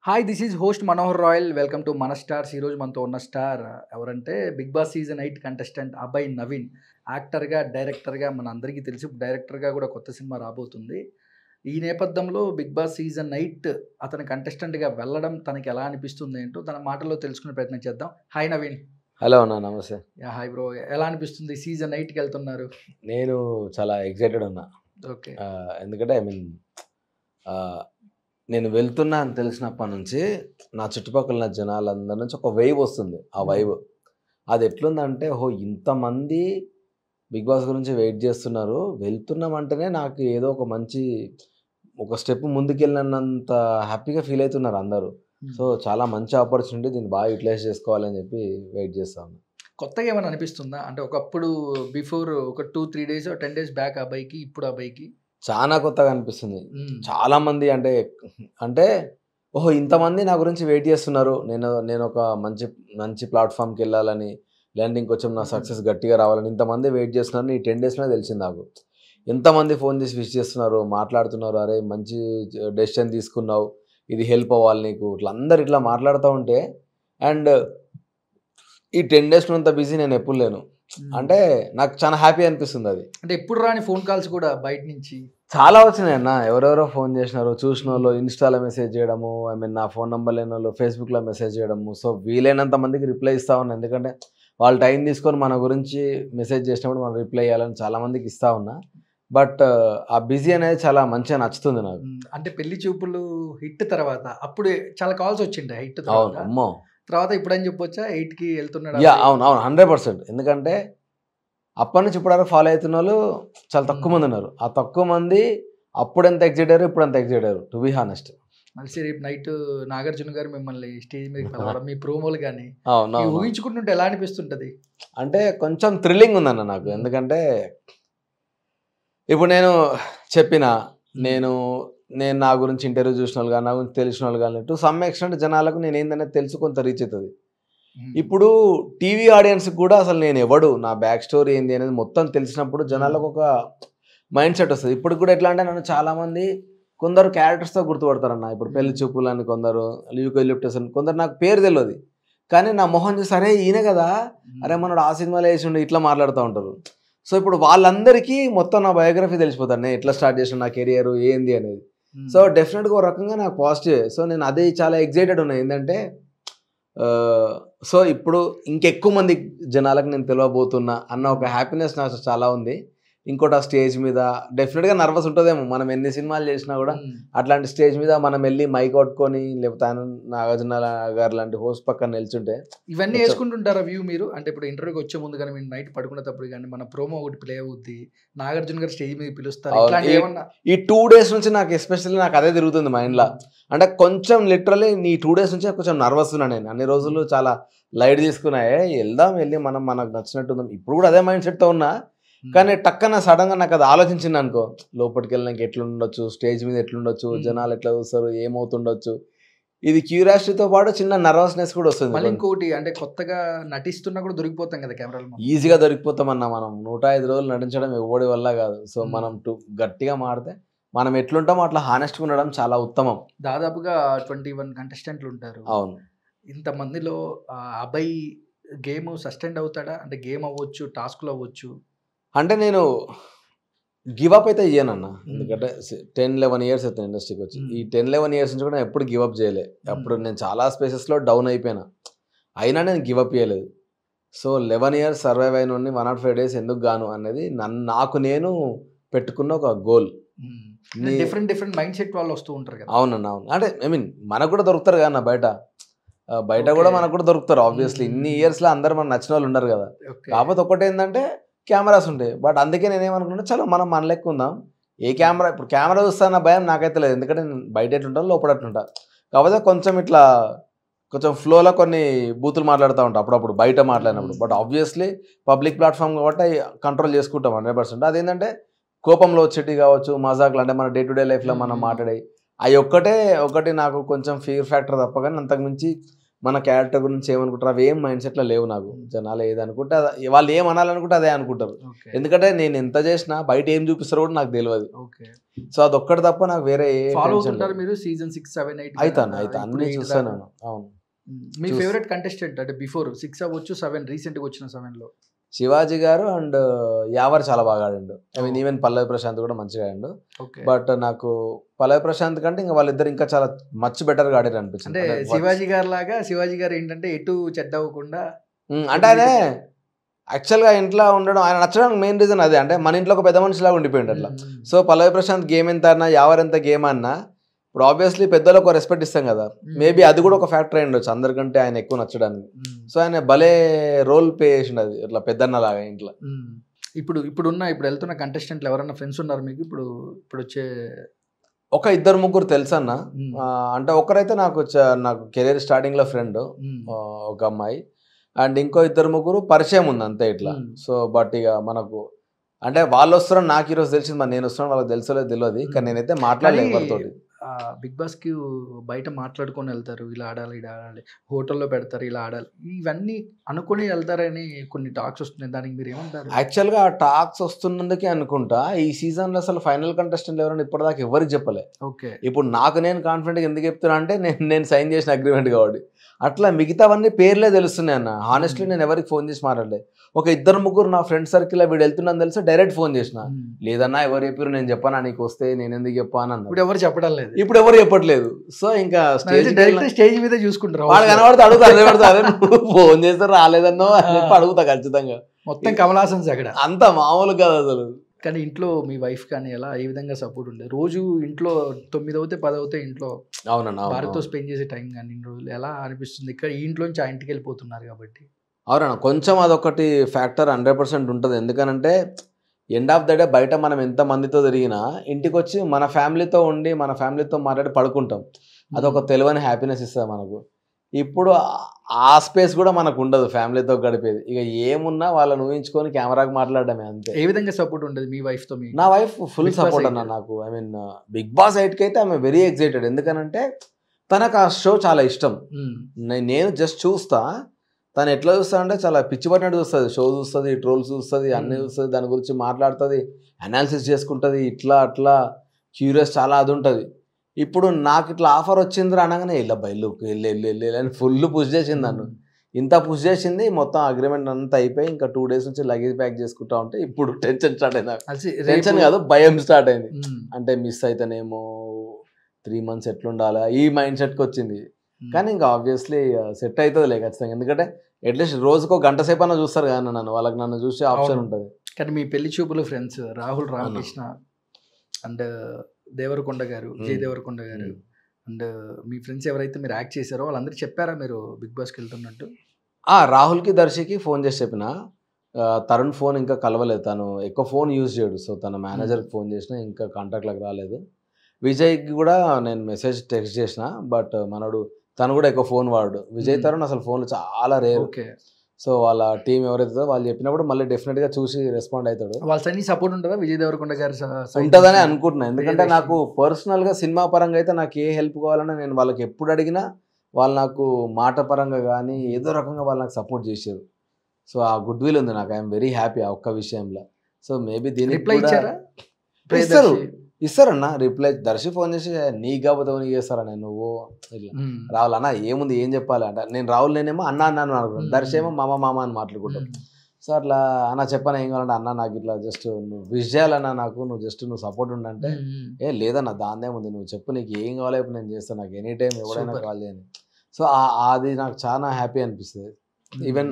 Hi this is host Manohar Rayal. Welcome to మన stars. ఈరోజు మనతో ఉన్న స్టార్ ఎవరంటే big boss season 8 contestant Abhay Naveen. యాక్టర్గా, డైరెక్టర్గా మన అందరికీ తెలిసి డైరెక్టర్గా కూడా కొత్త సినిమా రాబోతుంది. ఈ నేపథ్యంలో బిగ్ బాస్ సీజన్ 8 అతని కంటెస్టెంట్గా వెళ్ళడం తనకి ఎలా అనిపిస్తుంది ఏంటో తన మాటల్లో తెలుసుకునే ప్రయత్నం చేద్దాం. హాయ్ నవీన్. హలో అన్న, నమస్తే. హాయ్ బ్రో, ఎలా అనిపిస్తుంది సీజన్ 8కి వెళ్తున్నారు? నేను చాలా ఎక్సైటెడ్ ఉన్నా. ఓకే. ఎందుకంటే నేను వెళ్తున్నా అని తెలిసినప్పటి నుంచి నా చుట్టుపక్కల ఉన్న జనాలందరి నుంచి ఒక వైబ్ వస్తుంది. ఆ వైబ్ అది ఎట్లుందంటే, ఇంతమంది బిగ్ బాస్ గురించి వెయిట్ చేస్తున్నారు, వెళ్తున్నామంటేనే నాకు ఏదో ఒక స్టెప్ ముందుకెళ్ళినంత హ్యాపీగా ఫీల్ అవుతున్నారు అందరూ. సో చాలా మంచి ఆపర్చునిటీ, దీన్ని బాగా యూటిలైజ్ చేసుకోవాలని చెప్పి వెయిట్ చేస్తాను. కొత్తగా ఏమైనా అనిపిస్తుందా? అంటే ఒకప్పుడు బిఫోర్ ఒక 2-3 డేస్ 10 డేస్ బ్యాక్ అబ్బాయికి, ఇప్పుడు అబ్బాయికి చాలా కొత్తగా అనిపిస్తుంది. చాలా మంది అంటే ఇంతమంది నా గురించి వెయిట్ చేస్తున్నారు, నేను ఒక మంచి ప్లాట్ఫామ్కి వెళ్ళాలని, లేదంటే ఇంకొంచెం నా సక్సెస్ గట్టిగా రావాలని ఇంతమంది వెయిట్ చేస్తున్నారు. ఈ 10 డేస్లోనే తెలిసింది నాకు. ఎంతమంది ఫోన్ చేసి విష్ చేస్తున్నారు, మాట్లాడుతున్నారు, అరే మంచి డెసిషన్ తీసుకున్నావు, ఇది హెల్ప్ అవ్వాలి నీకు, ఇట్లా అందరు ఇట్లా మాట్లాడుతూ ఉంటే, అండ్ ఈ 10 డేస్లో అంత బిజీ నేను ఎప్పుడు లేను. అంటే నాకు చాలా హ్యాపీ అనిపిస్తుంది. అది అంటే ఎప్పుడు రాని ఫోన్ కాల్స్ కూడా బయట నుంచి చాలా వచ్చినాయి అన్న. ఎవరెవరో ఫోన్ చేసినారు, చూసిన వాళ్ళు ఇన్స్టాలో మెసేజ్ చేయడము, నా ఫోన్ నెంబర్ లేని వాళ్ళు ఫేస్బుక్లో మెసేజ్ చేయడము. సో వీలైనంత మందికి రిప్లై ఇస్తా ఉన్నా, ఎందుకంటే వాళ్ళు టైం తీసుకొని మన గురించి మెసేజ్ చేసినప్పుడు మనం రిప్లై ఇవ్వాలని చాలా మందికి ఇస్తా ఉన్నా. బట్ ఆ బిజీ అనేది చాలా మంచిగా నచ్చుతుంది నాకు. అంటే పెళ్లి చూపులు హిట్ తర్వాత అప్పుడు చాలా కాల్స్ వచ్చింటాయి హిట్ తర్వాత ఇప్పుడు అని చెప్పొచ్చా 8కి వెళ్తున్నాడు? అవును 100%. ఎందుకంటే అప్పటి నుంచి ఇప్పుడు వరకు ఫాలో అవుతున్న వాళ్ళు చాలా తక్కువ మంది ఉన్నారు. ఆ తక్కువ మంది అప్పుడు ఎంత ఎగ్జైట్ అయ్యారు, ఇప్పుడు ఎంత ఎగ్జైట్ అయ్యారు, టు బి హానెస్ట్. మళ్ళీ రేపు నైట్ నాగార్జున గారు మిమ్మల్ని స్టేజ్ మీద పిలవడం, మీ ప్రోమోలు కానీ ఊహించుకుంటుంటే ఎలా అనిపిస్తుంటది? అంటే కొంచెం థ్రిల్లింగ్ ఉందన్న నాకు. ఎందుకంటే ఇప్పుడు నేను చెప్పిన నేను నా గురించి ఇంటర్వ్యూ చూసిన వాళ్ళు కానీ, నా గురించి తెలిసిన వాళ్ళు కానీ, టు సమ్ ఎక్స్టెంట్ జనాలకు నేను ఏందనేది తెలుసు, కొంత రీచ్ అవుతుంది. ఇప్పుడు టీవీ ఆడియన్స్కి కూడా అసలు నేను ఎవడు, నా బ్యాక్ స్టోరీ ఏంది అనేది మొత్తం తెలిసినప్పుడు జనాలకు ఒక మైండ్ సెట్ వస్తుంది. ఇప్పుడు కూడా ఎట్లా అంటే, నన్ను చాలామంది కొందరు క్యారెక్టర్స్తో గుర్తుపడతారన్న. ఇప్పుడు పెళ్లి చూపులు అని కొందరు, యూకలిప్టస్ అని కొందరు, నాకు పేరు తెలియదు కానీ నా మొహం చూసి అరే ఈయన కదా, అరే మనోడు ఆ సినిమాలో వేసి ఉండి ఇట్లా మాట్లాడుతూ ఉంటారు. సో ఇప్పుడు వాళ్ళందరికీ మొత్తం నా బయోగ్రఫీ తెలిసిపోతాను, నేను ఎట్లా స్టార్ట్ చేసిన, నా కెరియర్ ఏంది అనేది. సో డెఫినెట్గా ఒక రకంగా నాకు పాజిటివ్. సో నేను అదే చాలా ఎగ్జైటెడ్ ఉన్నా. ఏంటంటే సో ఇప్పుడు ఇంకెక్కువ మంది జనాలకు నేను తెలియబోతున్నా అన్న ఒక హ్యాపీనెస్ నాకు చాలా ఉంది. ఇంకోటి ఆ స్టేజ్ మీద డెఫినెట్గా నర్వస్ ఉంటుందేమో, మనం ఎన్ని సినిమాలు చేసినా కూడా అట్లాంటి స్టేజ్ మీద మనం వెళ్ళి మైక్ కొట్టుకొని, లేకపోతే ఆయన నాగార్జున గారు లాంటి హోస్ట్ పక్కన నిల్చుంటే ఇవన్నీ వేసుకుంటుంటారా వ్యూ మీరు? అంటే ఇప్పుడు ఇంటర్వ్యూకి వచ్చే ముందు కానీ, మీరు నైట్ పడుకునేటప్పుడు కానీ మన ప్రోమో ఒకటి ప్లే అవుద్ది, నాగార్జున గారు స్టేజ్ మీద పిలుస్తారు, ఈ 2 days నుంచి నాకు ఎస్పెషల్లీ నాకు అదే తిరుగుతుంది మైండ్లో. అంటే కొంచెం లిటరలీ ఈ 2 days నుంచి కొంచెం నర్వస్ ఉన్నా. నేను అన్ని రోజులు చాలా లైట్ తీసుకున్నాయే, వెళ్ళి మనం మనకు నచ్చినట్టు ఉందాం, ఇప్పుడు కూడా అదే మైండ్ సెట్తో ఉన్నా. కానీ టక్కన సడన్గా నాకు అది ఆలోచించింది అనుకో, లోపలికి వెళ్ళినాక ఎట్లుండొచ్చు, స్టేజ్ మీద ఎట్లుండొచ్చు, జనాలు ఎట్లా చూస్తారు, ఏమవుతుండొచ్చు, ఇది క్యూరియాసిటీతో పాటు చిన్న నర్వస్నెస్ కూడా వస్తుంది. మళ్ళీ ఇంకోటి అంటే కొత్తగా నటిస్తున్నా కూడా దొరికిపోతాం కదా కెమెరాలో, ఈజీగా దొరికిపోతామన్నా. మనం 105 రోజులు నటించడం ఎవడి వల్ల కాదు. సో మనం గట్టిగా మాడితే మనం ఎట్లుంటామో అట్లా హానెస్ట్గా ఉండడం చాలా ఉత్తమం. దాదాపుగా 21 కంటెస్టెంట్లు ఉంటారు. అవును. ఇంతమందిలో అబ్బాయి గేమ్ సస్టెండ్ అవుతాడా? అంటే గేమ్ అవ్వచ్చు, టాస్క్లు అవ్వచ్చు. అంటే నేను గివప్ అయితే ఇయ్యానన్న. ఎందుకంటే 10-11 years అవుతుంది ఇండస్ట్రీకి వచ్చి. ఈ 10-11 years నుంచి కూడా ఎప్పుడు గివప్ చేయలే. అప్పుడు నేను చాలా స్పేసెస్లో డౌన్ అయిపోయినా, అయినా నేను గివప్ చేయలేదు. సో 11 years సర్వైవ్ అయిన 105 days ఎందుకు గాను అనేది నాకు నేను పెట్టుకున్న ఒక గోల్. డిఫరెంట్ మైండ్ సెట్ వాళ్ళు వస్తూ ఉంటారు కదా. అవునన్నా, అవును. అంటే మనకు కూడా దొరుకుతారు కదా బయట కూడా మనకు కూడా దొరుకుతారు. ఆబ్వియస్లీ ఇన్ని ఇయర్స్లో అందరు మనకు నచ్చిన వాళ్ళు ఉండరు కదా. కాకపోతే ఒకటి ఏంటంటే కెమెరాస్ ఉంటాయి. బట్ అందుకే నేనేమనుకున్నా, చలో మనం మన లెక్క ఉందాం. ఏ కెమెరా, ఇప్పుడు కెమెరా చూస్తాన భయం నాకైతే లేదు, ఎందుకంటే నేను బయట ఎట్లుంటాను, లోపల ఎట్లుంటా. కాకపోతే కొంచెం ఫ్లోలో కొన్ని బూతులు మాట్లాడుతూ ఉంటాం అప్పుడప్పుడు బయట మాట్లాడినప్పుడు. బట్ ఆబ్వియస్లీ పబ్లిక్ ప్లాట్ఫామ్ కాబట్టి కంట్రోల్ చేసుకుంటాం 100%. అదేంటంటే కోపంలో వచ్చేటి కావచ్చు, మజాకులు, అంటే మన డే టు డే లైఫ్లో మనం మాట్లాడే అవి ఒకటి నాకు కొంచెం ఫియర్ ఫ్యాక్టర్ తప్ప, కానీ అంతకుమించి మన క్యారెక్టర్ గురించి ఏమనుకుంటారు అవి ఏం మైండ్ సెట్లో లేవు నాకు. జనాలు ఏదనుకుంటే వాళ్ళు ఏం అనాలనుకుంటే అదే అనుకుంటారు. ఎందుకంటే నేను ఎంత చేసినా బయట ఏం చూపిస్తారో కూడా నాకు తెలియదు. సో అదొక్కటి తప్ప నాకు వేరే ఫాలో అవుతుంటారు మీరు సీజన్ 6, 7, 8 అవుతాను అన్ని చూస్తాను. అవును. మీ ఫేవరెట్ కంటెస్టెంట్ అంటే బిఫోర్ 6 అవ్వచ్చు 7 రీసెంట్గా వచ్చిన 7లో? శివాజీ గారు అండ్ యావర్ చాలా బాగా ఆడిండు. ఐ మీన్ ఈవెన్ పల్లవి ప్రశాంత్ కూడా మంచిగా ఆడిండు. బట్ నాకు పల్లవి ప్రశాంత్ కంటే ఇంకా వాళ్ళిద్దరు ఇంకా చాలా మచ్ బెటర్ గా ఆడారు అనిపించింది. అంటే శివాజీ గారు లాగా శివాజీ గారు ఏంటంటే ఎటు చెడ్డ అవ్వకుండా అంటే ఆయన యాక్చువల్గా ఇంట్లో ఉండడం ఆయన నచ్చడానికి మెయిన్ రీజన్ అదే. అంటే మన ఇంట్లో ఒక పెద్ద మనిషిలాగా ఉండిపోయింది అట్లా. సో పల్లవి ప్రశాంత్ గేమ్ ఎంత అన్నా యావర్ ఎంత గేమ్ అన్నా ఇప్పుడు ఆబ్వియస్లీ పెద్దలకు ఒక రెస్పెక్ట్ ఇస్తాం కదా. మేబీ అది కూడా ఒక ఫ్యాక్టర్ అయి ఉండొచ్చు అందరికంటే ఆయన ఎక్కువ నచ్చడానికి. సో ఆయన భలే రోల్ ప్లే చేసిండు అది ఇట్లా పెద్దన్న లాగా ఇంట్లో. ఇప్పుడు వెళ్తున్న కంటెస్టెంట్లు ఎవరన్నా ఫ్రెండ్స్ ఉన్నారు మీకు? ఇప్పుడు వచ్చే ఒక 2-3 తెలుసు అన్న. అంటే ఒకరైతే నాకు కెరీర్ స్టార్టింగ్ లో ఫ్రెండ్ ఒక అమ్మాయి, అండ్ ఇంకో 2-3 పరిచయం ఉంది అంతే ఇట్లా. సో బట్ ఇక మనకు అంటే వాళ్ళు వస్తున్నారని నాకు ఈరోజు తెలిసింది, మరి నేను వస్తున్నాను వాళ్ళకి తెలుసలేదు తెలియదు. కానీ నేనైతే మాట్లాడలేదు ఎవరితోటి. బిగ్ బాస్కి బయట మాట్లాడుకొని వెళ్తారు, ఇలా ఆడాలి ఇలా ఆడాలి, హోటల్లో పెడతారు ఇలా ఆడాలి, ఇవన్నీ అనుకుని వెళ్తారని కొన్ని టాక్స్ వస్తున్నాయి. దానికి మీరు ఏమంటారు? యాక్చువల్గా ఆ టాక్స్ వస్తున్నందుకే అనుకుంటా ఈ సీజన్లో అసలు ఫైనల్ కంటెస్టెంట్ ఎవరైనా ఇప్పటిదాకా ఎవరికి చెప్పలే. ఓకే, ఇప్పుడు నాకు నేను కాన్ఫిడెంట్గా ఎందుకు చెప్తున్నా అంటే నేను సైన్ చేసిన అగ్రిమెంట్ కాబట్టి. అట్లా మిగతావన్నీ పేర్లే తెలుస్తున్నాయి అన్న. హానెస్ట్లీ నేను ఎవరికి ఫోన్ చేసి మాట్లాడలేదు. ఒక 2-3 నా ఫ్రెండ్ సర్కిల్ వీడు వెళ్తున్నాను తెలిసి డైరెక్ట్ ఫోన్ చేసిన, లేదన్నా ఎవరు చెప్పారు నేను చెప్పానా నీకు వస్తే నేను ఎందుకు చెప్పాను అన్న. ఇప్పుడు ఎవరు చెప్పడం లేదు, ఇప్పుడు ఎవరు చెప్పట్లేదు. సో ఇంకా స్టేజ్ మీద చూసుకుంటారు, వాళ్ళు కనబడితే అడుగుతారు ఫోన్ చేస్తే రాలేదన్నో అని చెప్పి అడుగుతా ఖచ్చితంగా. మొత్తం కమలాసన్స్ అక్కడ అంత మామూలు కాదు అసలు. కానీ ఇంట్లో మీ వైఫ్ కానీ ఎలా ఏ విధంగా సపోర్ట్ ఉండేది? రోజు ఇంట్లో 9 అవుతే 10 అవుతే ఇంట్లో భార్యతో స్పెండ్ చేసే టైం కానీ ఇన్ని రోజులు ఎలా అనిపిస్తుంది? ఇక్కడ ఈ ఇంట్లోంచి ఆ ఇంటికి వెళ్ళిపోతున్నారు కాబట్టి. అవునా, కొంచెం అదొకటి ఫ్యాక్టర్ 100% ఉంటుంది. ఎందుకనంటే ఎండ్ ఆఫ్ ద డే బయట మనం ఎంత మందితో తిరిగినా ఇంటికి వచ్చి మన ఫ్యామిలీతో ఉండి మన ఫ్యామిలీతో మాట్లాడి పడుకుంటాం. అదొక తెలియని హ్యాపీనెస్ ఇస్తుంది మనకు. ఇప్పుడు ఆ స్పేస్ కూడా మనకు ఉండదు ఫ్యామిలీతో గడిపేది. ఇక ఏమున్నా వాళ్ళని ఊహించుకొని కెమెరాకి మాట్లాడడమే అంతే. ఏ విధంగా సపోర్ట్ ఉండేది మీ వైఫ్తో? నా వైఫ్ ఫుల్ సపోర్ట్ అన్న నాకు. ఐ మీన్ బిగ్ బాస్ 8కి అయితే ఆమె వెరీ ఎక్సైటెడ్. ఎందుకనంటే తనకు ఆ షో చాలా ఇష్టం. నేను జస్ట్ చూస్తా, తను ఎట్లా చూస్తా అంటే చాలా పిచ్చి పట్టినట్టు చూస్తుంది. షో చూస్తుంది, ట్రోల్స్ చూస్తుంది, అన్నీ చూస్తుంది, దాని గురించి మాట్లాడుతుంది, అనాలిసిస్ చేసుకుంటుంది, ఇట్లా అట్లా క్యూరియస్ చాలా అది ఉంటుంది. ఇప్పుడు నాకు ఇట్లా ఆఫర్ వచ్చిందిరా అనగానే ఇలా బయలుకి వెళ్ళి అని ఫుల్ పుష్ చేసింది నన్ను. ఇంత పుష్ చేసింది, మొత్తం అగ్రిమెంట్ అంతా అయిపోయి ఇంకా 2 days నుంచి లగేజ్ ప్యాక్ చేసుకుంటా ఉంటే ఇప్పుడు టెన్షన్ స్టార్ట్ అయింది. టెన్షన్ కాదు, భయం స్టార్ట్ అయింది. అంటే మిస్ అయితేనేమో 3 months ఎట్లుండాలా ఈ మైండ్ సెట్కి వచ్చింది. కానీ ఇంకా ఆబ్వియస్లీ సెట్ అవుతుంది ఖచ్చితంగా. ఎందుకంటే అట్లీస్ట్ రోజుకో గంట సేపు అన్న చూస్తారు కానీ నన్ను చూసే ఆప్షన్ ఉంటుంది. కానీ మీ పెళ్లి చూపులు ఫ్రెండ్స్ రాహుల్ రామకృష్ణ అండ్ దేవరకొండ గారు, విజయ్ దేవరకొండ గారు అండ్ మీ ఫ్రెండ్స్ ఎవరైతే మీరు యాక్ట్ చేశారో వాళ్ళందరికీ చెప్పారా మీరు బిగ్ బాస్కి వెళ్తున్నట్టు? రాహుల్కి దర్శికి ఫోన్ చేసి చెప్పిన. తరుణ్ ఫోన్ ఇంకా కలవలేదు, తను ఎక్కువ ఫోన్ యూజ్ చేయడు. సో తన మేనేజర్కి ఫోన్ చేసిన, ఇంకా కాంటాక్ట్లోకి రాలేదు. విజయ్కి కూడా నేను మెసేజ్ టెక్స్ట్ చేసిన, బట్ తను కూడా ఎక్కువ ఫోన్ వాడు. విజయ్ తరుణ్ అసలు ఫోన్లు చాలా రేర్. ఓకే, సో వాళ్ళ టీం ఎవరైతే వాళ్ళు చెప్పినప్పుడు మళ్ళీ డెఫినెట్గా చూసి రెస్పాండ్ అవుతాడు. వాళ్ళ సైడ్ సపోర్ట్ ఉంటుందా విజయ్ దేవరకొండ గారు? ఉంటుందని అనుకుంటున్నాను. ఎందుకంటే నాకు పర్సనల్గా సినిమా పరంగా అయితే నాకు ఏ హెల్ప్ కావాలన్నా నేను వాళ్ళకి ఎప్పుడు అడిగినా వాళ్ళు నాకు మాట పరంగా కానీ ఏదో రకంగా వాళ్ళు నాకు సపోర్ట్ చేశారు. సో ఆ గుడ్ విల్ ఉంది నాకు. ఐఎమ్ వెరీ హ్యాపీ ఆ ఒక్క విషయంలో. సో మేబీ దీనికి ఇస్తారన్న రిప్లై. దర్శి ఫోన్ చేసి నీకు కాకపోతే నీకు చేస్తారన్న, నువ్వు ఇట్లా రాహుల్ అన్న ఏముంది ఏం చెప్పాలి అంటే, నేను రాహుల్ నేనేమో అన్న అన్నాను అనుకుంటాను, దర్శి ఏమో మామ అని మాట్లాడుకుంటాం. సో అట్లా అన్న చెప్పాను ఏం కావాలంటే, అన్న నాకు ఇట్లా జస్ట్ నువ్వు విష్ చేయాలన్నా, నాకు నువ్వు సపోర్ట్ ఉండంటే లేదన్న దాందేముంది నువ్వు చెప్పు, నీకు ఏం కావాలి నేను చేస్తాను, నాకు ఎనీ టైం ఎవడైనా కాల్ చేయని. సో అది నాకు చాలా హ్యాపీ అనిపిస్తుంది. ఈవెన్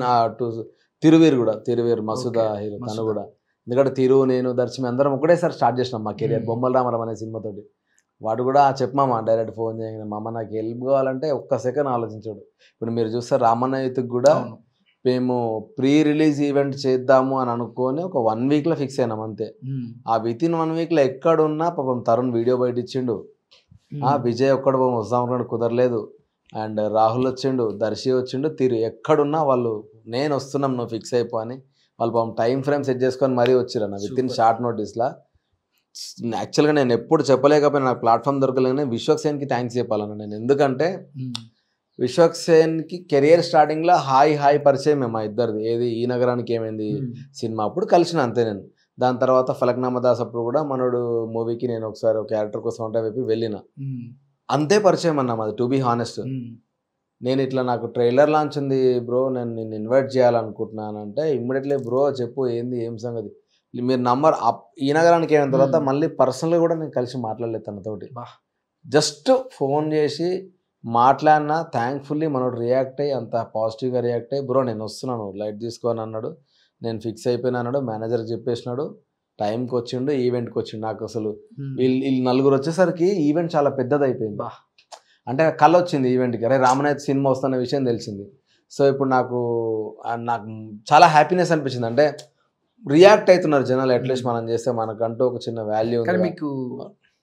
తిరువీర్ మసూదా హీరో తను కూడా. ఎందుకంటే నేను దర్శి అందరం ఒకటేసారి స్టార్ట్ చేసినాం మా కెరియర్ బొమ్మల రామరం అనే సినిమాతోటి. వాడు కూడా చెప్పామా డైరెక్ట్ ఫోన్ చేయగానే, మామ నాకు హెల్ప్ కావాలంటే ఒక్క సెకండ్ ఆలోచించాడు. ఇప్పుడు మీరు చూస్తే రామన్న యూత్కి కూడా మేము ప్రీ రిలీజ్ ఈవెంట్ చేద్దాము అని అనుకొని ఒక 1 weekలో ఫిక్స్ అయినాం అంతే. ఆ వితిన్ 1 weekలో ఎక్కడున్నా పాపం తరుణ్ వీడియో బయట ఇచ్చిండు, విజయ్ ఒక్కడు పాపం వస్తాం కుదరలేదు, అండ్ రాహుల్ వచ్చిండు, దర్శి వచ్చిండు, ఎక్కడున్నా వాళ్ళు నేను వస్తున్నాం నువ్వు ఫిక్స్ అయిపో అని వాళ్ళు పాపం టైం ఫ్రేమ్ సెట్ చేసుకొని మరీ వచ్చిరన్న వితిన్ షార్ట్ నోటీస్లా. యాక్చువల్గా నేను ఎప్పుడు చెప్పలేకపోయినా, నాకు ప్లాట్ఫామ్ దొరకలేని విశ్వక్సేన్కి థ్యాంక్స్ చెప్పాలన్న నేను. ఎందుకంటే విశ్వక్సేన్కి కెరియర్ స్టార్టింగ్లో హాయ్ పరిచయం మా ఇద్దరిది. ఏది ఈ నగరానికి ఏమైంది సినిమా అప్పుడు కలిసిన అంతే నేను. దాని తర్వాత ఫలక్నామా దాస్ అప్పుడు కూడా మనోడు మూవీకి నేను ఒకసారి ఒక క్యారెక్టర్ కోసం అంటే వైపు వెళ్ళిన, అంతే పరిచయం అన్న మాది. టు బీ హానెస్ట్, నేను ఇట్లా నాకు ట్రైలర్ లాంచ్ ఉంది బ్రో, నేను నిన్ను ఇన్వైట్ చేయాలనుకుంటున్నాను అంటే ఇమ్మీడియట్లీ బ్రో చెప్పు ఏంది ఏం సంగతి, మీరు నంబర్ ఈ నగరానికి అయిన తర్వాత మళ్ళీ పర్సనల్గా కూడా నేను కలిసి మాట్లాడలేదు తనతోటి. జస్ట్ ఫోన్ చేసి మాట్లాడినా థ్యాంక్ఫుల్లీ మనోడు రియాక్ట్ అయ్యి అంత పాజిటివ్గా రియాక్ట్ అయ్యి బ్రో నేను వస్తున్నాను లైట్ తీసుకొని అన్నాడు. నేను ఫిక్స్ అయిపోయినా అన్నాడు, మేనేజర్కి చెప్పేసినాడు, టైంకి వచ్చిండు, ఈవెంట్కి వచ్చిండు. నాకు అసలు వీళ్ళు నలుగురు వచ్చేసరికి ఈవెంట్ చాలా పెద్దది అయిపోయింది. అంటే కళ వచ్చింది ఈవెంట్కి, అరే రామనాథ్ సినిమా వస్తున్న విషయం తెలిసింది. సో ఇప్పుడు నాకు చాలా హ్యాపీనెస్ అనిపించింది. అంటే రియాక్ట్ అవుతున్నారు జనాలు, అట్లీస్ట్ మనం చేస్తే మనకంటూ ఒక చిన్న వాల్యూ. మీకు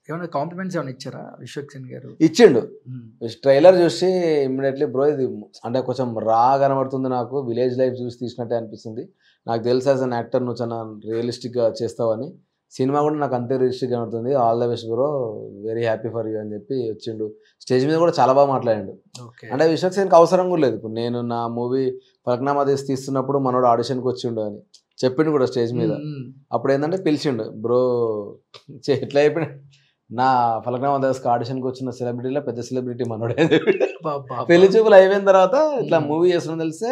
ఏమైనా కాంప్లిమెంట్స్ ఏమైనా ఇచ్చారా విశ్వక్సేన్ గారు? ఇచ్చిండు. ట్రైలర్ చూసి ఇమ్మీడియట్లీ బ్రో ఇది అంటే కొంచెం రా కనబడుతుంది, నాకు విలేజ్ లైఫ్ చూసి తీసినట్టే అనిపిస్తుంది, నాకు తెలుసు యాజ్ అన్ యాక్టర్ నువ్వు చాలా రియలిస్టిక్గా చేస్తావని, సినిమా కూడా నాకు అంతే రియలిస్టిక్గా కనబడుతుంది, all the best bro, very happy for you అని చెప్పి వచ్చిండు. స్టేజ్ మీద కూడా చాలా బాగా మాట్లాడిండు. అంటే విశ్వక్సేన్కి అవసరం కూడా లేదు. ఇప్పుడు నేను నా మూవీ ఫలక్నామా దాస్ తీస్తున్నప్పుడు మనోడు ఆడిషన్కి వచ్చిండు అని చెప్పిండు కూడా స్టేజ్ మీద. అప్పుడు ఏంటంటే పిలిచిండు, బ్రో ఎట్లా అయిపోయినా నా ఫలక్నామా దాస్కి ఆడిషన్కి వచ్చిన సెలబ్రిటీలో పెద్ద సెలబ్రిటీ మనోడే. పెళ్లి చూపులు అయిపోయిన తర్వాత ఇట్లా మూవీ చేస్తున్నా తెలిస్తే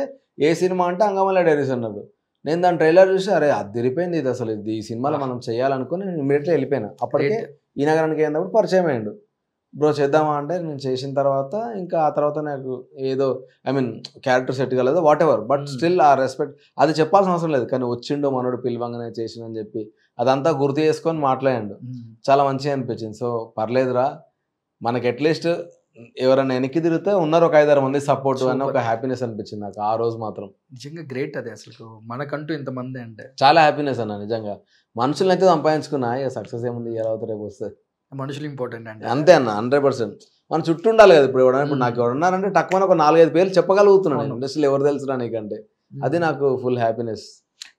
ఏ సినిమా అంటే అంగమల్ల డైరీస్ అన్నాడు. నేను దాని ట్రైలర్ చూసి అరే అది తిరిగిపోయింది, ఇది అసలు ఇది ఈ సినిమాలో మనం చేయాలనుకుని నేను ఇమీడియట్లీ వెళ్ళిపోయినా. అప్పటికే ఈ నగరానికి అయినప్పుడు పరిచయం అయ్యిండు, బ్రో చేద్దామా అంటే నేను చేసిన తర్వాత ఇంకా ఆ తర్వాత నాకు ఏదో క్యారెక్టర్ సెట్ కాలేదు వాట్ ఎవర్, బట్ స్టిల్ ఆ రెస్పెక్ట్ అది చెప్పాల్సిన అవసరం లేదు. కానీ వచ్చిండు మనోడు పిలవంగానే చేసిందని చెప్పి అదంతా గుర్తు చేసుకొని మాట్లాడాడు, చాలా మంచిగా అనిపించింది. సో పర్లేదురా, మనకి అట్లీస్ట్ ఎవరైనా వెనక్కి తిరిగితే ఉన్నారు ఒక 5-6 మంది సపోర్ట్ అని ఒక హ్యాపీనెస్ అనిపించింది నాకు ఆ రోజు మాత్రం. నిజంగా గ్రేట్ అది, అసలు మనకంటూ ఇంతమంది అంటే చాలా హ్యాపీనెస్ అన్న. నిజంగా మనుషులను అయితే సంపాదించుకున్నా, ఇక సక్సెస్ ఏముంది ఎలా అవుతారు రేపు వస్తుంది, మనుషులు ఇంపార్టెంట్ అంటే అంతే అన్న 100%. మన చుట్టూ ఉండాలి కదా. ఇప్పుడు ఎవరైనా ఇప్పుడు నాకు ఎవరున్నారంటే తక్కువ ఒక 4-5 పేర్లు చెప్పగలుగుతున్నాను ఇండస్ట్రీలో ఎవరు తెలుసురా నీకంటే, అది నాకు ఫుల్ హ్యాపీనెస్.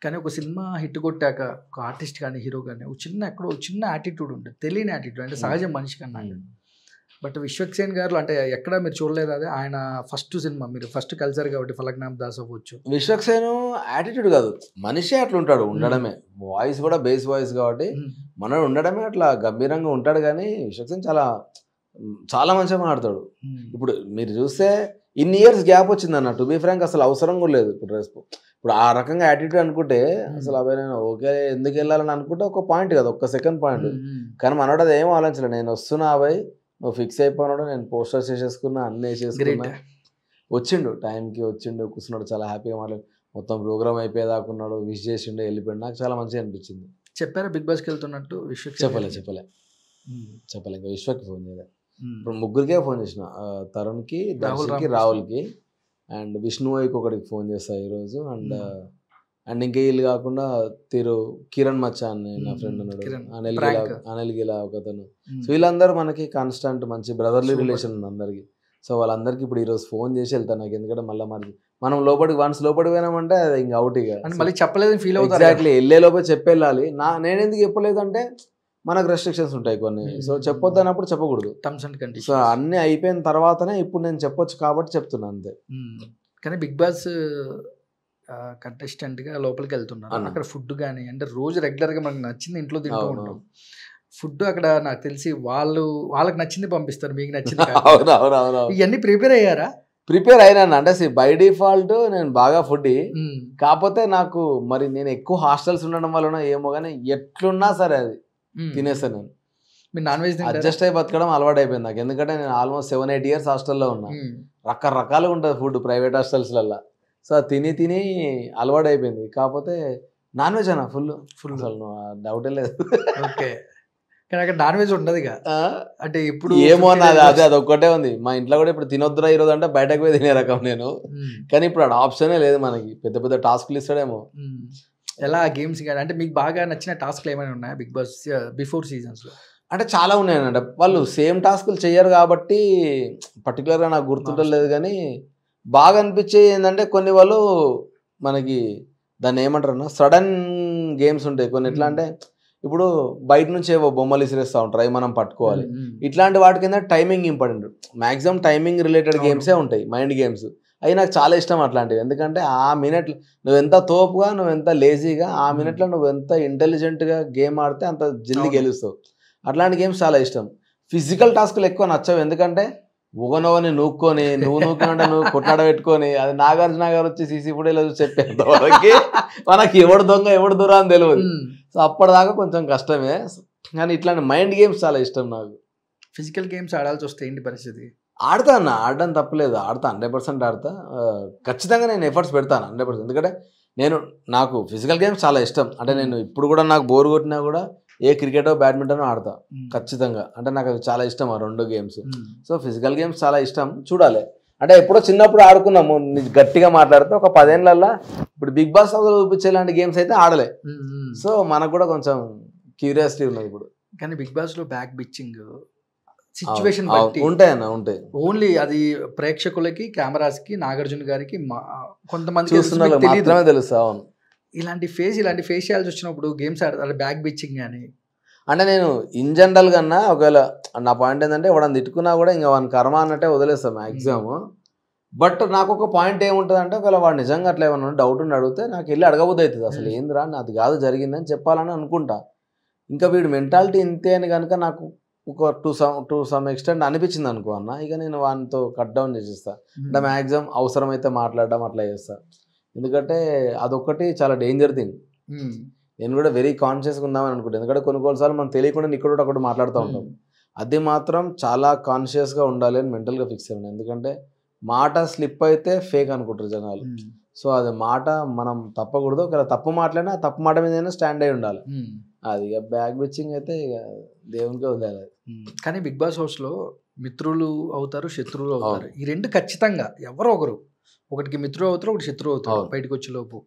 కానీ ఒక సినిమా హిట్ కొట్టాక ఒక ఆర్టిస్ట్ కానీ హీరో కానీ ఒక చిన్న యాటిట్యూడ్ ఉంటుంది, తెలియని యాటిట్యూడ్, అంటే సహజం మనిషి కన్నా. బట్ విశ్వక్సేన్ గారు అంటే ఎక్కడ మీరు చూడలేదు అదే, ఆయన ఫస్ట్ సినిమా మీరు ఫస్ట్ కలిసారు కాబట్టి ఫలక్నామా దాస్ అవ్వచ్చు. విశ్వక్సేన్ యాటిట్యూడ్ కాదు, మనిషి అట్లా ఉంటాడు ఉండడమే, వాయిస్ కూడా బేస్ వాయిస్ కాబట్టి మనోడు ఉండడమే అట్లా గంభీరంగా ఉంటాడు. కానీ విశ్వక్సేన్ చాలా మంచిగా మాట్లాడతాడు. ఇప్పుడు మీరు చూస్తే ఇన్ని ఇయర్స్ గ్యాప్ వచ్చింది అన్న, టు బీ ఫ్రాంక్ అసలు అవసరం కూడా లేదు. ఇప్పుడు ఆ రకంగా యాటిట్యూడ్ అనుకుంటే అసలు అబ్బాయి నేను ఓకే ఎందుకు వెళ్ళాలని అనుకుంటే ఒక పాయింట్ కదా, ఒక్క సెకండ్ పాయింట్. కానీ మనోడు అది ఏమో ఆలోచించలేదు, నేను వస్తున్నా అబ్బాయి నువ్వు ఫిక్స్ అయిపోయినాడు, నేను పోస్టర్స్ వేసేసుకున్నా అన్నీ వేసేసుకున్నా, వచ్చిండు టైంకి వచ్చిండు కూర్చున్నాడు, చాలా హ్యాపీగా మాట్లాడు, మొత్తం ప్రోగ్రామ్ అయిపోయేదాకున్నాడు, విష్ చేసిండు వెళ్ళిపోయాడు. నాకు చాలా మంచిగా అనిపించింది. చెప్పారా బిగ్ బాస్కి వెళ్తున్నట్టు విశ్వక్? చెప్పలే ఇంకా విశ్వక్కి ఫోన్ చేయలే. ఇప్పుడు ముగ్గురికే ఫోన్ చేసిన, తరుణ్కి, దర్శన్కి, రాహుల్కి అండ్ విష్ణువైకి ఒకటికి ఫోన్ చేస్తా ఈరోజు. అండ్ ఇంకా వీళ్ళు కాకుండా కిరణ్ మచ్చా అని నా ఫ్రెండ్ ఉన్నాడు, అనిల్ గిలా ఒకతను. సో వీళ్ళందరూ మనకి కాన్స్టెంట్ మంచి బ్రదర్లీ రిలేషన్ ఉంది అందరికి. సో వాళ్ళందరికీ ఇప్పుడు ఈరోజు ఫోన్ చేసి వెళ్తాను నాకు, ఎందుకంటే మళ్ళీ మనం లోపలికి పోయినామంటే అది ఇంకా అవుట్, ఇక మళ్ళీ చెప్పలేదు ఫీల్ అవుతుంది. ఎగ్జాక్ట్లీ వెళ్ళే లోపల చెప్పేళ్ళాలి. నేను ఎందుకు చెప్పలేదు అంటే మనకు రెస్ట్రిక్షన్స్ ఉంటాయి కొన్ని, సో చెప్పొద్దు అన్నప్పుడు చెప్పకూడదు, టర్మ్స్ అండ్ కండిషన్స్. సో అన్నీ అయిపోయిన తర్వాతనే ఇప్పుడు నేను చెప్పొచ్చు కాబట్టి చెప్తున్నా అంతే. కానీ బిగ్ బాస్ కంటెస్టెంట్గా లోపలికి వెళ్తున్నారు, అక్కడ ఫుడ్ కానీ అంటే రోజు రెగ్యులర్గా మనకు నచ్చింది ఇంట్లో తింటూ ఉంటాం, ఫుడ్ అక్కడ నాకు తెలిసి వాళ్ళకి నచ్చింది పంపిస్తారు, మీకు నచ్చింది. ఇవన్నీ ప్రిపేర్ అయ్యారా? ప్రిపేర్ అయినాను అంటే బై డిఫాల్ట్ నేను బాగా ఫుడ్, కాకపోతే నాకు మరి నేను ఎక్కువ హాస్టల్స్ ఉండడం వలన ఏమో కానీ ఎట్లున్నా సరే అది తినేస్తాను నేను. మీరు నాన్ వెజ్ అడ్జస్ట్ అయి బతకడం అలవాటు అయిపోయింది నాకు, ఎందుకంటే నేను ఆల్మోస్ట్ 7-8 years హాస్టల్లో ఉన్నా, రకరకాలుగా ఉంటుంది ఫుడ్ ప్రైవేట్ హాస్టల్స్లలో. సో తిని అలవాటు అయిపోయింది. కాకపోతే నాన్ వెజ్ అన్న ఫుల్ అసలు డౌటే లేదు. ఓకే, కానీ అక్కడ నాన్ వెజ్ ఉండదు అంటే ఇప్పుడు ఏమో అన్నది అది ఒక్కటే ఉంది. మా ఇంట్లో కూడా ఇప్పుడు తినొద్దురా ఈరోజు అంటే బయటకు పోయి తినే రకం నేను, కానీ ఇప్పుడు అది ఆప్షనే లేదు మనకి, పెద్ద టాస్క్లు ఇస్తాడేమో. ఎలా గేమ్స్ కానీ అంటే మీకు బాగా నచ్చిన టాస్క్లు ఏమైనా ఉన్నాయా బిగ్ బాస్ బిఫోర్ సీజన్స్లో? అంటే చాలా ఉన్నాయన్నమాట, వాళ్ళు సేమ్ టాస్కులు చేయరు కాబట్టి పర్టికులర్గా నాకు గుర్తుంటలేదు. కానీ బాగా అనిపించేది ఏంటంటే కొన్ని వాళ్ళు మనకి దాన్ని ఏమంటారు అన్న సడన్ గేమ్స్ ఉంటాయి కొన్ని. ఎట్లా అంటే ఇప్పుడు బయట నుంచి ఏవో బొమ్మలు ఇసిరేస్తూ ఉంటారు, అవి మనం పట్టుకోవాలి. ఇట్లాంటి వాటి కింద timing important. Maximum timing related గేమ్సే ఉంటాయి, మైండ్ గేమ్స్. అవి నాకు చాలా ఇష్టం అట్లాంటివి. ఎందుకంటే ఆ మినిట్లో నువ్వెంత తోపుగా, నువ్వెంత లేజీగా, ఆ మినిట్లో నువ్వెంత ఇంటెలిజెంట్గా గేమ్ ఆడితే అంత జల్దీ గెలుస్తావు. అట్లాంటి గేమ్స్ చాలా ఇష్టం. ఫిజికల్ టాస్క్లు ఎక్కువ నచ్చవు, ఎందుకంటే ఒకనొకని నూక్కొని నువ్వు నూకినంటే నువ్వు కొట్లాడ పెట్టుకొని అది నాగార్జున గారు వచ్చి సీసీ ఫుటేజ్లో చూసి చెప్పేంత వరకు మనకి ఎవడు దొంగ ఎవడు దూరం అని తెలియదు. సో అప్పటిదాకా కొంచెం కష్టమే. కానీ ఇట్లాంటి మైండ్ గేమ్స్ చాలా ఇష్టం నాకు. ఫిజికల్ గేమ్స్ ఆడాల్సి వస్తే ఏంటి పరిస్థితి? ఆడతా అన్న, ఆడడం తప్పలేదు, ఆడతా, 100% ఆడతా. ఖచ్చితంగా నేను ఎఫర్ట్స్ పెడతాను 100%. ఎందుకంటే నాకు ఫిజికల్ గేమ్స్ చాలా ఇష్టం. అంటే నేను ఇప్పుడు కూడా నాకు బోర్ కొట్టినా కూడా ఏ క్రికెటో బ్యాడ్మింటనో ఆడతా ఖచ్చితంగా. అంటే నాకు అవి చాలా ఇష్టం ఆ 2 గేమ్స్. సో ఫిజికల్ గేమ్స్ చాలా ఇష్టం. చూడాలి, అంటే ఎప్పుడో చిన్నప్పుడు ఆడుకున్నాము, గట్టిగా మాట్లాడితే ఒక 10 ఏళ్ళల్లో ఇప్పుడు బిగ్ బాస్ హౌస్లో చూపించే లాంటి గేమ్స్ అయితే ఆడలే. సో మనకు కూడా కొంచెం క్యూరియాసిటీ ఉన్నది ఇప్పుడు. కానీ బిగ్ బాస్లో బ్యాక్ బిచ్చింగ్ సిచ్యువేషన్ బట్టి ఉంటాయన్న, ఉంటాయి. ఓన్లీ అది ప్రేక్షకులకి, కెమెరాస్కి, నాగార్జున గారికి, కొంతమంది మాత్రమే తెలుసు. అవును, ఇలాంటి ఫేస్ చేయాల్సి వచ్చినప్పుడు గేమ్స్ ఆడతారు బ్యాక్ బిచ్చింగ్ అని. అంటే నేను ఇన్ జనరల్ కన్నా, ఒకవేళ నా పాయింట్ ఏంటంటే వాడిని తిట్టుకున్నా కూడా ఇంకా వాని కర్మ అన్నట్టే వదిలేస్తాం మ్యాక్సిమం. బట్ నాకు ఒక పాయింట్ ఏముంటుంది అంటే, ఒకవేళ వాడు నిజంగా అట్లా ఏమన్నా డౌట్ ఉండి అడిగితే నాకు వెళ్ళి అడగబోద్ది అవుతుంది. అసలు ఏందిరా అది కాదు జరిగిందని చెప్పాలని అనుకుంటా. ఇంకా వీడు మెంటాలిటీ ఇంతే అని కనుక నాకు ఒక టు సమ్ ఎక్స్టెంట్ అనిపించింది అనుకో అన్న, ఇక నేను వానితో కట్ డౌన్ చేసేస్తా. అంటే మ్యాక్సిమం అవసరమైతే మాట్లాడడం అట్లా చేస్తా. ఎందుకంటే అదొకటి చాలా డేంజర్ థింగ్. నేను కూడా వెరీ కాన్షియస్గా ఉందామని అనుకుంటాను. ఎందుకంటే కొన్నిసార్లు మనం తెలియకుండా ఇక్కడ ఒకటి మాట్లాడుతూ ఉంటాం. అది మాత్రం చాలా కాన్షియస్గా ఉండాలి అని మెంటల్గా ఫిక్స్ అయ్యాను. ఎందుకంటే మాట స్లిప్ అయితే ఫేక్ అనుకుంటారు జనాలు. సో అది మాట మనం తప్పకూడదు. ఒకవేళ తప్పు మాట్లాడినా తప్పు మాట మీద స్టాండ్ అయి ఉండాలి. అది ఇక బ్యాక్ బిచ్చింగ్ అయితే ఇక దేవునికే వదిలేదు. కానీ బిగ్ బాస్ హౌస్లో మిత్రులు అవుతారు, శత్రువులు అవుతారు. ఈ 2 ఖచ్చితంగా ఎవరో ఒకరు, ఒకటికి మిత్రులు అవుతారు, ఒకటి శత్రువు అవుతారు బయటకు వచ్చేలోపు.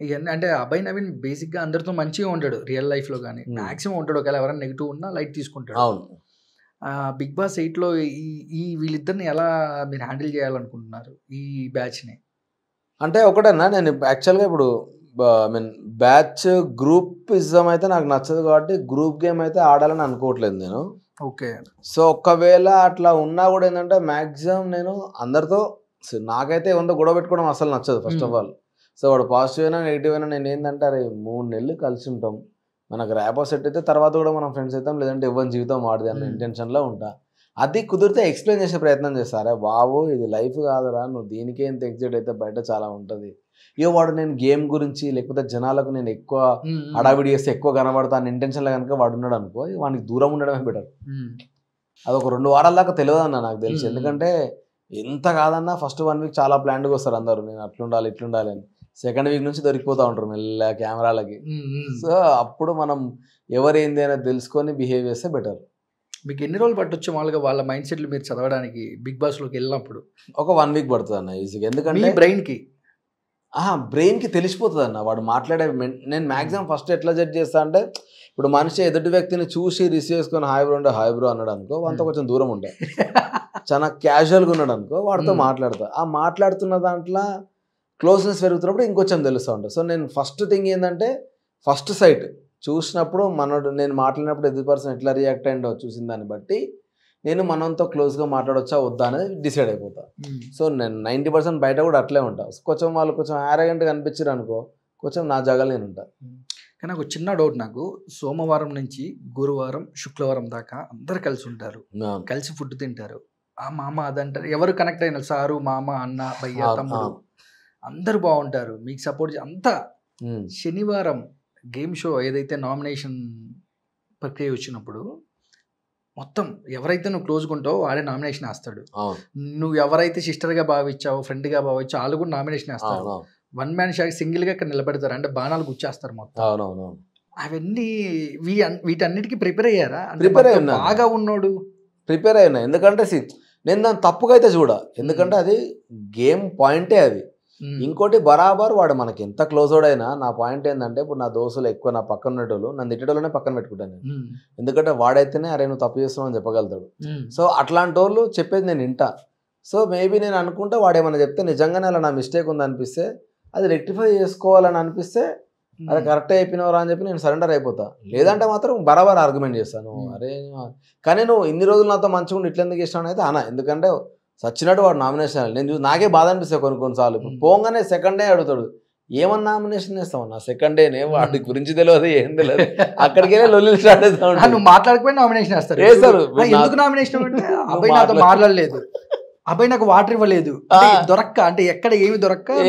ఇవన్నీ అంటే అభయ్ నవీన్ బేసిక్గా అందరితో మంచిగా ఉంటాడు రియల్ లైఫ్లో, కానీ మ్యాక్సిమం ఉంటాడు. ఒకవేళ ఎవరైనా నెగిటివ్ ఉన్నా లైట్ తీసుకుంటాడు. బిగ్ బాస్ 8లో ఈ వీళ్ళిద్దరిని ఎలా మీరు హ్యాండిల్ చేయాలనుకుంటున్నారు ఈ బ్యాచ్ని? అంటే ఒకటన్నా, నేను యాక్చువల్గా ఇప్పుడు బ్యాచ్ గ్రూపిజం అయితే నాకు నచ్చదు కాబట్టి గ్రూప్ గేమ్ అయితే ఆడాలని అనుకోవట్లేదు నేను. ఓకే. సో ఒకవేళ అట్లా ఉన్నా కూడా ఏంటంటే మ్యాక్సిమం నేను అందరితో, నాకైతే ఎవరితో గొడవ పెట్టుకోవడం అసలు నచ్చదు ఫస్ట్ ఆఫ్ ఆల్. సో వాడు పాజిటివ్ అయినా నెగిటివ్ అయినా నేను ఏంటంటే, అరే 3 నెలలు కలిసి ఉంటాం, మనకు ర్యాపో సెట్ అయితే తర్వాత కూడా మనం ఫ్రెండ్స్ అవుతాం, లేదంటే ఎవరి జీవితం వాడిది అన్న ఇంటెన్షన్లో ఉంటా. అది కుదిరితే ఎక్స్ప్లెయిన్ చేసే ప్రయత్నం చేస్తారే, బాబు ఇది లైఫ్ కాదురా, నువ్వు దీనికే ఎంత ఎగ్జైట్ అయితే బయట చాలా ఉంటుంది. ఇక వాడు నేను గేమ్ గురించి లేకపోతే జనాలకు నేను ఎక్కువ హడావిడి చేస్తే ఎక్కువ కనబడతా అని ఇంటెన్షన్లో కనుక వాడు ఉన్నాడు అనుకో, వానికి దూరం ఉండడమే బెటర్. అదొక 2 వారాల దాకా తెలియదు అన్న నాకు తెలిసి. ఎందుకంటే ఎంత కాదన్నా ఫస్ట్ 1 వీక్ చాలా ప్లాన్డ్గా వస్తారు అందరూ, నేను అట్లుండాలి ఇట్లుండాలి అని. సెకండ్ వీక్ నుంచి దొరికిపోతూ ఉంటారు మెల్ల కెమెరాలకి. సో అప్పుడు మనం ఎవరేంది అనేది తెలుసుకొని బిహేవ్ చేస్తే బెటర్. మీకు ఎన్ని రోజులు పట్టొచ్చు మామూలుగా వాళ్ళ మైండ్ సెట్లు మీరు చదవడానికి బిగ్ బాస్లోకి వెళ్ళినప్పుడు? ఒక 1 వీక్ పడుతుంది అన్న ఈజీగా. ఎందుకంటే బ్రెయిన్కి తెలిసిపోతుంది అన్న వాడు మాట్లాడే. నేను మ్యాక్సిమం ఫస్ట్ ఎట్లా జడ్జ్ చేస్తా అంటే, ఇప్పుడు మనిషి ఎదుటి వ్యక్తిని చూసి రిసీవ్ చేసుకొని హాయ్ బ్రో అన్నాడు అనుకో, వాడితో కొంచెం దూరం ఉంటాయి. చాలా క్యాజువల్గా ఉన్నాడు అనుకో, వాడితో మాట్లాడతా. ఆ మాట్లాడుతున్న దాంట్లో క్లోజ్నెస్ పెరుగుతున్నప్పుడు ఇంకొంచెం తెలుస్తూ ఉంటుంది. సో నేను ఫస్ట్ థింగ్ ఏంటంటే, ఫస్ట్ సైట్ చూసినప్పుడు నేను మాట్లాడినప్పుడు ఎదుటి పర్సన్ ఎట్లా రియాక్ట్ అయ్యిండో చూసిన దాన్ని బట్టి నేను మనతో క్లోజ్గా మాట్లాడొచ్చా వద్దా అనేది డిసైడ్ అయిపోతా. సో నేను 90% బయట కూడా అట్లే ఉంటా. కొంచెం వాళ్ళు కొంచెం ఆరోగెంట్గా అనిపించారు అనుకో, కొంచెం నా జాగాలో నేను ఉంటా. కానీ నాకు చిన్న డౌట్, నాకు సోమవారం నుంచి గురువారం శుక్రవారం దాకా అందరు కలిసి ఉంటారు, కలిసి ఫుడ్ తింటారు, ఆ మామ అదంటారు, ఎవరు కనెక్ట్ అయిన సారు మామ అన్న భయ్య తమ్ముడు అందరు బాగుంటారు, మీకు సపోర్ట్ అంతా. శనివారం గేమ్ షో ఏదైతే నామినేషన్ ప్రక్రియ వచ్చినప్పుడు మొత్తం ఎవరైతే నువ్వు క్లోజ్గా ఉంటావో వాడే నామినేషన్ వేస్తాడు. నువ్వు ఎవరైతే సిస్టర్గా భావించావో ఫ్రెండ్గా భావించావో వాళ్ళు కూడా నామినేషన్ వేస్తారు. 1 మ్యాన్ షాకి సింగిల్గా ఇక్కడ నిలబెడతారు, అంటే బాణాలు గుచ్చేస్తారు మొత్తం. అవన్నీ వీటన్నిటికీ ప్రిపేర్ అయ్యారా? ప్రిపేర్ అయినా, బాగా ఉన్నాడు ప్రిపేర్ అయినా. ఎందుకంటే నేను దాన్ని తప్పుగా అయితే చూడ, ఎందుకంటే అది గేమ్ పాయింటే అది. ఇంకోటి బరాబర్ వాడు మనకి ఎంత క్లోజ్ అయినా, నా పాయింట్ ఏంటంటే, ఇప్పుడు నా దోస్తులు ఎక్కువ నా పక్కన ఉండేటోళ్ళు నన్ను తిట్టేటోళ్ళనే పక్కన పెట్టుకుంటాను నేను. ఎందుకంటే వాడైతేనే అరే నువ్వు తప్పు చేస్తున్నావు అని చెప్పగలుగుతాడు. సో అట్లాంటి వాళ్ళు చెప్పేది నేను వింటా. సో మేబీ నేను అనుకుంటా వాడేమన్నా చెప్తే నిజంగానే అలా నా మిస్టేక్ ఉందనిపిస్తే, అది రెక్టిఫై చేసుకోవాలని అనిపిస్తే అదే కరెక్టే చెప్పినవరా అని చెప్పి నేను సరెండర్ అయిపోతా. లేదంటే మాత్రం బరాబర్ ఆర్గ్యుమెంట్ చేస్తాను. అరే కానీ నువ్వు ఇన్ని రోజులు నాతో మంచిగా ఉండి ఇట్లా ఎందుకు ఇష్టం అయితే అన్న, ఎందుకంటే సచ్చినట్టు వాడు నామినేషన్ నేను చూసి నాకే బాధ అనిపిస్తాయి కొన్నిసార్లు. ఇప్పుడు పోగానే సెకండ్ డే అడుగుతాడు, ఏమన్నా నామినేషన్ చేస్తామన్నా సెకండ్ డేనే, వాటి గురించి తెలియదు ఏం తెలియదు, అక్కడికి వెళ్ళి లొల్లి స్టార్ట్ అవుతా. నువ్వు మాట్లాడకపోయినా నామినేషన్ వేస్తారు. ఎందుకు నామినేషన్ అంటే అబ్బాయి నాతో మాట్లాడలేదు, అబ్బాయి నాకు వాటర్ ఇవ్వలేదు, దొరక్క అంటే ఎక్కడ ఏమి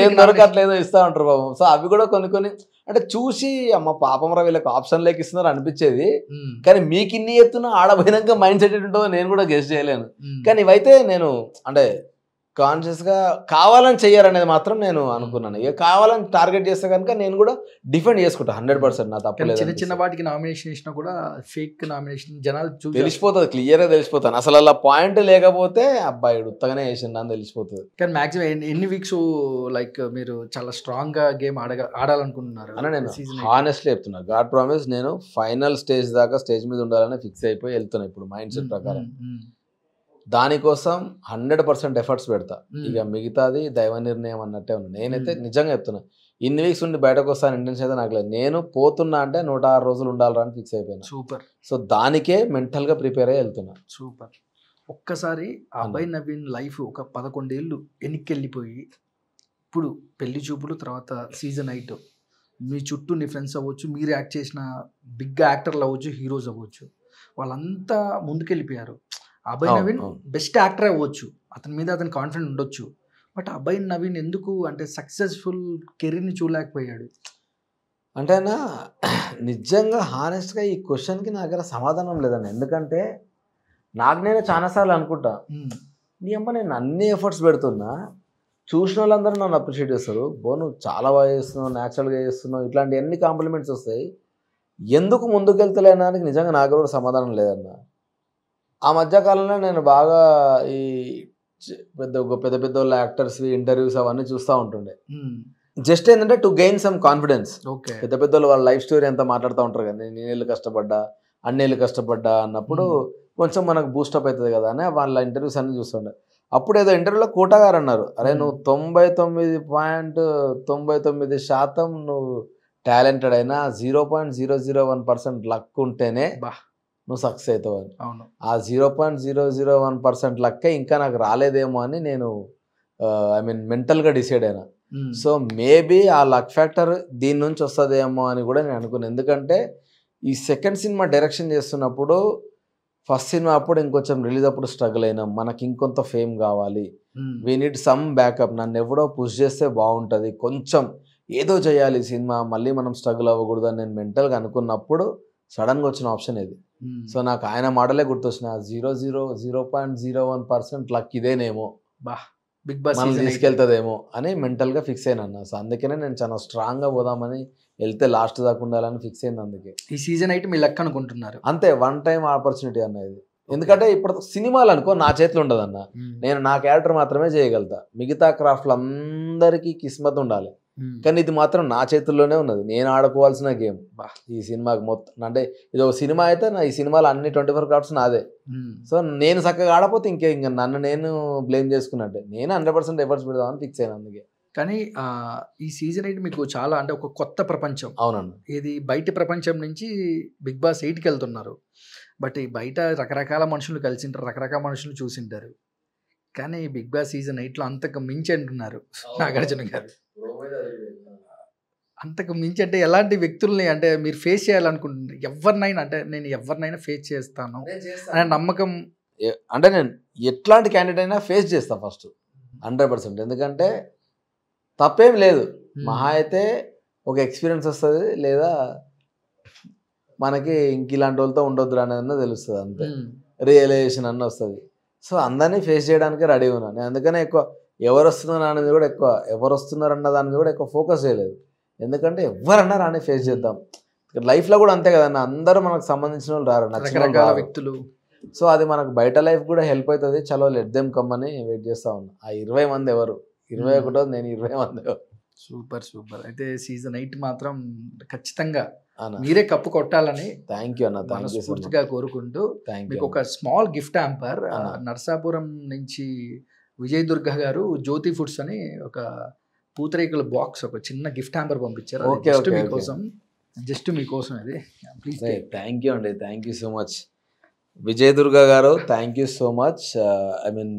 ఏం దొరకట్లేదో ఇస్తా ఉంటారు పాపం. సో అవి కూడా కొన్ని అంటే చూసి అమ్మ పాపం రా వీళ్ళకి ఆప్షన్ లేక ఇస్తున్నారు అనిపించేది. కానీ మీకు ఇన్ని ఎత్తున ఆడపోయినాక మైండ్ సెట్ ఉంటుందో నేను కూడా గెస్ చేయలేను. కానీ ఇవైతే నేను అంటే కాన్షియస్గా కావాలని చెయ్యారనేది మాత్రం నేను అనుకున్నాను. ఇక కావాలని టార్గెట్ చేస్తే కనుక నేను కూడా డిఫెండ్ చేసుకుంటా 100%. నా తప్పలేదు. చిన్న చిన్న వాటికి నామినేషన్ ఇచ్చినా కూడా ఫేక్ నామినేషన్ జనాలు తెలిసిపోతుంది, క్లియర్గా తెలిసిపోతాను. అసలు అలా పాయింట్ లేకపోతే అబ్బాయి ఉత్తగానే వేసిండు అని తెలిసిపోతుంది. కానీ మాక్సిమం ఎన్ని వీక్స్ లైక్ మీరు చాలా స్ట్రాంగ్ గా గేమ్ ఆడాలనుకుంటున్నారు అని నేను హానెస్ట్లీ చెప్తున్నా. గాడ్ ప్రామిస్ నేను ఫైనల్ స్టేజ్ దాకా స్టేజ్ మీద ఉండాలని ఫిక్స్ అయిపోయి వెళ్తున్నా ఇప్పుడు మైండ్ సెట్ ప్రకారం. దానికోసం 100% ఎఫర్ట్స్ పెడతా. ఇక మిగతాది దైవ నిర్ణయం అన్నట్టే ఉంది. నేనైతే నిజంగా చెప్తున్నా, ఇన్ని వీక్స్ ఉండి బయటకు వస్తాను ఇంటెన్షన్ అయితే నాకు లేదు. నేను పోతున్నా అంటే 106 రోజులు ఉండాలరా అని ఫిక్స్ అయిపోయినా. సూపర్. సో దానికే మెంటల్గా ప్రిపేర్ అయ్యి వెళ్తున్నా. సూపర్. ఒక్కసారి అభయ్ నవీన్ లైఫ్ ఒక 11 ఏళ్ళు వెనక్కి వెళ్ళిపోయి ఇప్పుడు పెళ్లి చూపులు తర్వాత సీజన్ 8 మీ చుట్టూ నీ ఫ్రెండ్స్ అవ్వచ్చు, మీరు యాక్ట్ చేసిన బిగ్ యాక్టర్లు అవ్వచ్చు, హీరోస్ అవ్వచ్చు, వాళ్ళంతా ముందుకెళ్ళిపోయారు. అభయ్ నవీన్ బెస్ట్ యాక్టర్ అవ్వచ్చు, అతని మీద అతని కాన్ఫిడెంట్ ఉండొచ్చు, బట్ అభయ్ నవీన్ ఎందుకు అంటే సక్సెస్ఫుల్ కెరీర్ని చూడలేకపోయాడు అంటే నా నిజంగా హానెస్ట్గా ఈ క్వశ్చన్కి నా దగ్గర సమాధానం లేదండి. ఎందుకంటే నాకు నేను చాలాసార్లు అనుకుంటా, నీ అమ్మ నేను అన్ని ఎఫర్ట్స్ పెడుతున్నా, చూసిన వాళ్ళందరూ నన్ను అప్రిషియేట్ చేస్తారు, నువ్వు చాలా బాగా చేస్తున్నావు, న్యాచురల్గా చేస్తున్నావు, ఇట్లాంటి ఎన్ని కాంప్లిమెంట్స్ వస్తాయి, ఎందుకు ముందుకు వెళ్తలేనానికి నిజంగా నాకు కూడా సమాధానం లేదన్న. ఆ మధ్యకాలంలో నేను బాగా ఈ పెద్ద పెద్ద వాళ్ళ యాక్టర్స్ ఇంటర్వ్యూస్ అవన్నీ చూస్తూ ఉంటుండే. జస్ట్ ఏంటంటే టు గెయిన్ సమ్ కాన్ఫిడెన్స్. పెద్ద పెద్ద వాళ్ళ లైఫ్ స్టోరీ అంతా మాట్లాడుతూ ఉంటారు కదా, నేనేళ్ళు కష్టపడ్డా అన్నేళ్ళు కష్టపడ్డా అన్నప్పుడు కొంచెం మనకు బూస్టప్ అవుతుంది కదా అని వాళ్ళ ఇంటర్వ్యూస్ అన్నీ చూస్తుండే. అప్పుడు ఏదో ఇంటర్వ్యూలో కోటా గారు అన్నారు, అరే నువ్వు 99.99% నువ్వు టాలెంటెడ్ అయినా 0.001% లక్ ఉంటేనే నువ్వు సక్సెస్ అవుతావు అని. ఆ 0.001% లక్కే ఇంకా నాకు రాలేదేమో అని నేను మెంటల్గా డిసైడ్ అయినా. సో మేబీ ఆ లక్ ఫ్యాక్టర్ దీని నుంచి వస్తుందేమో అని కూడా నేను అనుకున్నాను. ఎందుకంటే ఈ సెకండ్ సినిమా డైరెక్షన్ చేస్తున్నప్పుడు ఫస్ట్ సినిమా అప్పుడు ఇంకొంచెం రిలీజ్ అప్పుడు స్ట్రగుల్ అయినాం, మనకి ఇంకొంత ఫేమ్ కావాలి, వీ నీడ్ సమ్ బ్యాకప్, నన్ను ఎవడో పుష్ చేస్తే బాగుంటుంది, కొంచెం ఏదో చేయాలి సినిమా, మళ్ళీ మనం స్ట్రగుల్ అవ్వకూడదు అని నేను మెంటల్గా అనుకున్నప్పుడు సడన్గా వచ్చిన ఆప్షన్ ఇది. సో నాకు ఆయన మాటలే గుర్తొచ్చిన, 0.01% లక్ ఇదేనేమో, బిగ్ బాస్ తీసుకెళ్తుందేమో అని మెంటల్గా ఫిక్స్ అయినా. సో అందుకనే నేను చాలా స్ట్రాంగ్గా పోదామని వెళ్తే లాస్ట్ దాకా ఉండాలని ఫిక్స్ అయింది. అందుకే ఈ సీజన్ 8 మీ లక్ అనుకుంటున్నారు. అంతే, వన్ టైం ఆపర్చునిటీ అన్న ఇది. ఎందుకంటే ఇప్పుడు సినిమాలు అనుకో నా చేతిలో ఉండదు అన్న, నేను నా క్యారెక్టర్ మాత్రమే చేయగలుగుతా, మిగతా క్రాఫ్ట్లు అందరికీ కిస్మత్ ఉండాలి, కానీ ఇది మాత్రం నా చేతుల్లోనే ఉన్నది, నేను ఆడుకోవాల్సిన గేమ్ ఈ సినిమాకి మొత్తం. అంటే ఇది ఒక సినిమా అయితే ఈ సినిమాలో అన్ని 24 క్రాఫ్ట్స్ నాదే. సో నేను చక్కగా ఆడపోతే ఇంకా నన్ను నేను బ్లేమ్ చేసుకున్నట్టే. నేను 100% ఎఫర్ట్స్ పెడదామని ఫిక్స్ అయినా అందుకే. కానీ ఈ సీజన్ 8 మీకు చాలా అంటే ఒక కొత్త ప్రపంచం. అవునండి. ఇది బయట ప్రపంచం నుంచి బిగ్ బాస్ 8కి వెళ్తున్నారు, బట్ ఈ బయట రకరకాల మనుషులు కలిసింటారు, రకరకాల మనుషులు చూసింటారు, కానీ బిగ్ బాస్ సీజన్ 8లో అంతకు మించి అంటున్నారు నాగార్జున గారు. అంతకు మించి అంటే ఎలాంటి వ్యక్తుల్ని అంటే మీరు ఫేస్ చేయాలనుకుంటున్నారు? ఎవరినైనా అంటే నేను ఎవరినైనా ఫేస్ చేస్తాను అనే నమ్మకం అంటే నేను ఎట్లాంటి క్యాండిడేట్ అయినా ఫేస్ చేస్తాను ఫస్ట్ 100%. ఎందుకంటే తప్పేం లేదు, మహా అయితే ఒక ఎక్స్పీరియన్స్ వస్తుంది, లేదా మనకి ఇంక ఇలాంటి వాళ్ళతో ఉండొద్దు అనేది తెలుస్తుంది, అంతే రియలైజేషన్ అన్న వస్తుంది. సో అందరినీ ఫేస్ చేయడానికి రెడీ ఉన్నాను నేను. అందుకనే ఎక్కువ ఎవరు వస్తున్నారు అనేది కూడా ఎక్కువ ఎవరు వస్తున్నారు అన్న దాని మీద కూడా ఎక్కువ ఫోకస్ చేయలేదు. ఎందుకంటే ఎవరన్నా రాని ఫేస్ చేద్దాం. లైఫ్లో కూడా అంతే కదన్న, అందరూ మనకు సంబంధించిన వాళ్ళు రారు, నచ్చిన వ్యక్తులు. సో అది మనకు బయట లైఫ్ కూడా హెల్ప్ అవుతుంది. చలో లెట్ దెమ్ కమ్ అని వెయిట్ చేస్తా ఉన్నా. ఆ 20 మంది ఎవరు, 21 నేను 20 మంది ఎవరు. Super super. అయితే సీజన్ 8 మాత్రం ఖచ్చితంగా మీరే కప్పు కొట్టాలని థ్యాంక్ యూ అన్న, మనస్ఫూర్తిగా కోరుకుంటూ మీకు ఒక స్మాల్ గిఫ్ట్ హ్యాంపర్ నర్సాపురం నుంచి విజయ్ దుర్గ గారు జ్యోతి ఫుడ్స్ అని ఒక పూతరేకుల బాక్స్ ఒక చిన్న గిఫ్ట్ హ్యాంపర్ పంపించారు. Okay, జస్ట్ okay, మీకోసం, జస్ట్ మీకోసం ఇది. ప్లీజ్. థ్యాంక్ యూ అండి, thank you so much Vijay Durga garu, thank you so much. I mean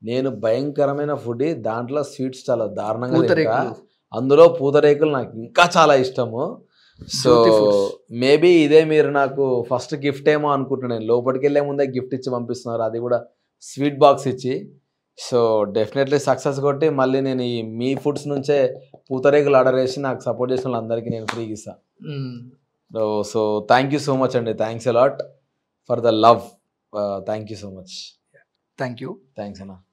నేను భయంకరమైన ఫుడ్, దాంట్లో స్వీట్స్ చాలా దారుణంగా తింటా. పూతరేకులు. అందులో పూతరేకులు నాకు ఇంకా చాలా ఇష్టము. సో జ్యోతి foods. మేబీ ఇదే మీరు నాకు ఫస్ట్ గిఫ్ట్ ఏమో అనుకుంటున్నాను. నేను లోపలికి వెళ్ళే ముందే గిఫ్ట్ ఇచ్చి పంపిస్తున్నారు, అది కూడా స్వీట్ బాక్స్ ఇచ్చి. సో డెఫినెట్లీ సక్సెస్ కొట్టి మళ్ళీ నేను ఈ మీ ఫుడ్స్ నుంచే పూతరేకులు ఆర్డర్ చేసి నాకు సపోర్ట్ చేసిన వాళ్ళందరికీ నేను ఫ్రీగా ఇస్తాను. So thank you so much అండి, thanks a lot for the love. Thank you so much. Thank you. Thanks అన్న.